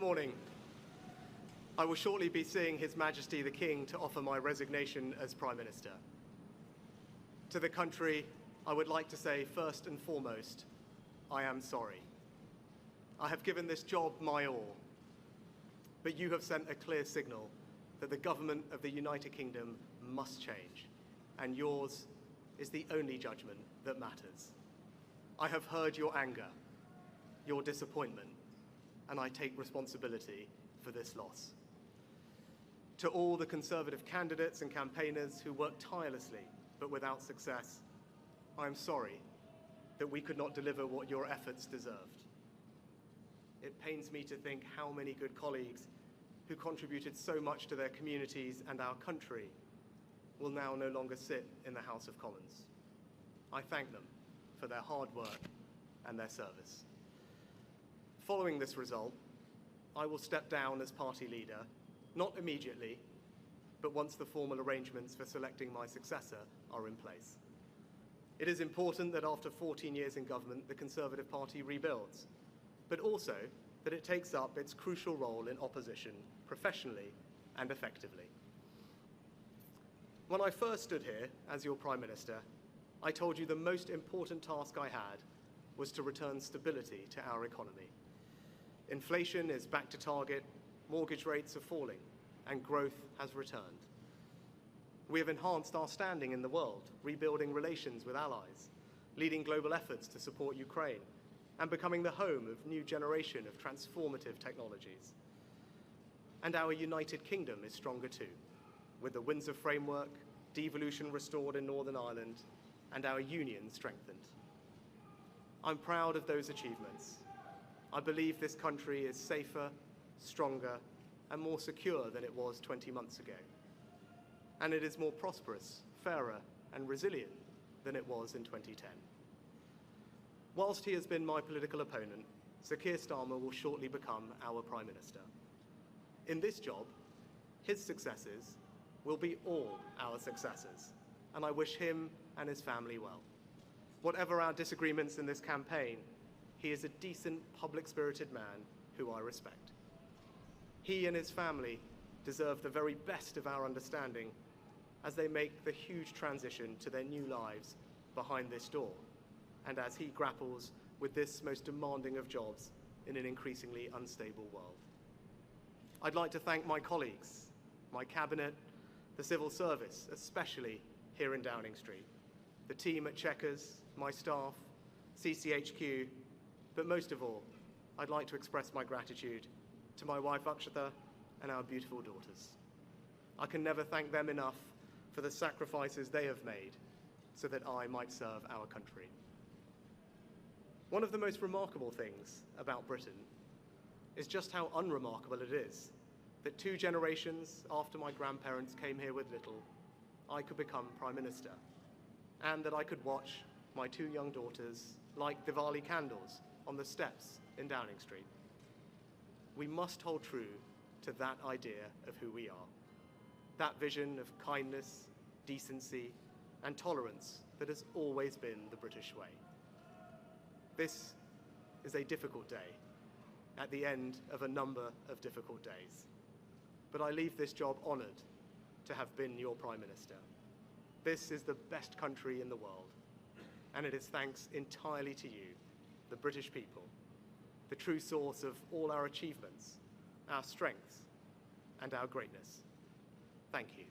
morning. I will shortly be seeing His Majesty the King to offer my resignation as Prime Minister. To the country, I would like to say first and foremost, I am sorry. I have given this job my all, but you have sent a clear signal that the government of the United Kingdom must change, and yours is the only judgment that matters. I have heard your anger, your disappointment, and I take responsibility for this loss. To all the Conservative candidates and campaigners who worked tirelessly but without success, I am sorry that we could not deliver what your efforts deserved. It pains me to think how many good colleagues who contributed so much to their communities and our country will now no longer sit in the House of Commons. I thank them for their hard work and their service. Following this result, I will step down as party leader, not immediately, but once the formal arrangements for selecting my successor are in place. It is important that after 14 years in government, the Conservative Party rebuilds, but also that it takes up its crucial role in opposition professionally and effectively. When I first stood here as your Prime Minister, I told you the most important task I had was to return stability to our economy. Inflation is back to target, mortgage rates are falling, and growth has returned. We have enhanced our standing in the world, rebuilding relations with allies, leading global efforts to support Ukraine, and becoming the home of a new generation of transformative technologies. And our United Kingdom is stronger too, with the Windsor Framework, devolution restored in Northern Ireland, and our union strengthened. I'm proud of those achievements. I believe this country is safer, stronger, and more secure than it was 20 months ago. And it is more prosperous, fairer, and resilient than it was in 2010. Whilst he has been my political opponent, Sir Keir Starmer will shortly become our Prime Minister. In this job, his successes will be all our successors, and I wish him and his family well. Whatever our disagreements in this campaign, he is a decent, public-spirited man who I respect. He and his family deserve the very best of our understanding as they make the huge transition to their new lives behind this door, and as he grapples with this most demanding of jobs in an increasingly unstable world. I'd like to thank my colleagues, my cabinet, the civil service, especially here in Downing Street, the team at Chequers, my staff, CCHQ, but most of all, I'd like to express my gratitude to my wife Akshata and our beautiful daughters. I can never thank them enough for the sacrifices they have made so that I might serve our country. One of the most remarkable things about Britain is just how unremarkable it is that 2 generations after my grandparents came here with little, I could become Prime Minister, and that I could watch my 2 young daughters light Diwali candles on the steps in Downing Street. We must hold true to that idea of who we are, that vision of kindness, decency, and tolerance that has always been the British way. This is a difficult day, at the end of a number of difficult days. But I leave this job honoured to have been your Prime Minister. This is the best country in the world, and it is thanks entirely to you, the British people, the true source of all our achievements, our strengths, and our greatness. Thank you.